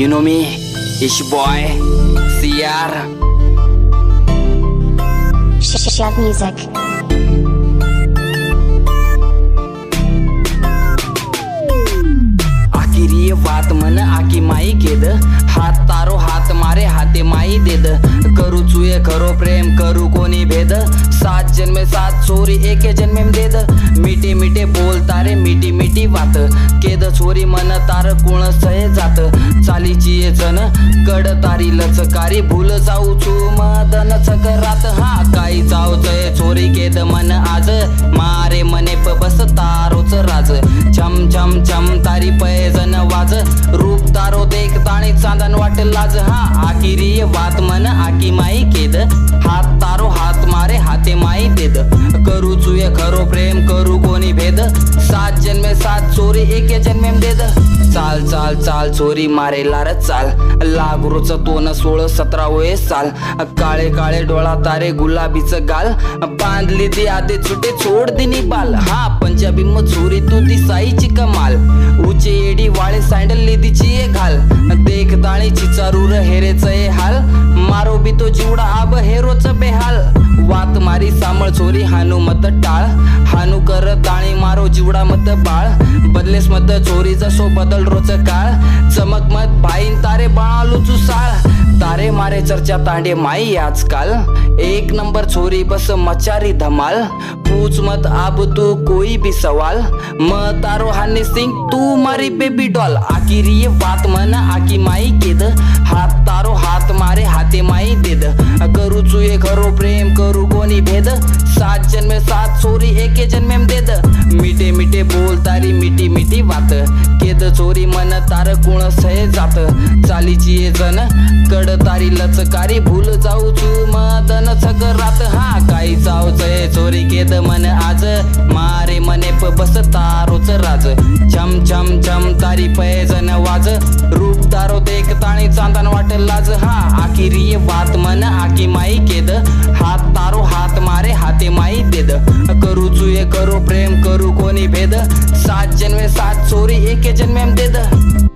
You know me, it's your boy, CR. Shad Music. आखिरी बात मन आकी माई केद हात तारो हात मारे हाते माई देद करू चुये खरो प्रेम करू कोणी भेद 7 जन्मे 7 छोरी एके जन्मे देद मिठी मिठे बोल तारे मिठी मिठी वात केद छोरी मन तार कुण सय जात चालीची ये जन कड तारी लचकारी भूल जाऊ छु मदन चकरात हा काही जाऊ जय छोरी केद मन आज मारे मने बस तारोच राज छम छम छम तारी पैजन वाज रूप तारो देख ताणी चांदन वाट लाज हा आखिरी बात मन आकी माई केद हात तारो हात मारे हाते माई देद करू चुये खरो प्रेम करू कोणी भेद 7 जन्मे 7 चोरी एके जन्मे देद चाल चाल चाल चोरी मारे लार चाल लागरोच तोन 16-17 वयस साल काळे काळे डोळा तारे गुलाबीच गाल बांधली ती आधे छुटे छोड दिनी बाल हा पंजाबी म चोरी तू दिसाईची कमाल उचे एडी वाळे सँडल लिदीची घाल देख ताळीची चारूर हेरेच हाल मारो बी तो जीवडा आब हेरोच बेहाल वात मारी सामळ चोरी हानू मत टाळ हानू कर ताणी मारो जीवडा मत बाळ बदलेस मत चोरी जसो बदल रोच काळ चमक मत भाईन तारे बाळालू चुसाळ तारे मारे चर्चा तांडे माई आजकाल 1 नंबर छोरी बस मचारी धमाल पूछ मत अब तू कोई भी सवाल म तारो हाने सिंह तू मारी बेबी डॉल आखिरी बात मन आकी माई केद हात तारो हात मारे हाते माई देद करू चुये खरो प्रेम करू कोणी भेद 7 जन्मे 7 चोरी एके जन्मे देद मिठे मिठे बोल तारी मिठी मिठी वात केद चोरी मन तार कुण सय जात चालीची ये जन कड तारी लचकारी भूल जाऊ छु मदन चकरात हा काही जाऊ जय चोरी केद मन आज मारे मने बस तारोच राज छम छम छम तारी पैजन वाज रूप तारो देख ताणी चांदन वाट लाज हा आखिरी बात मन आकी माई केद हात तारो हात मारे हाते माई देद करू चुये करू प्रेम करू कोणी भेद 7 जन्मे 7 चोरी एके जन्मे देद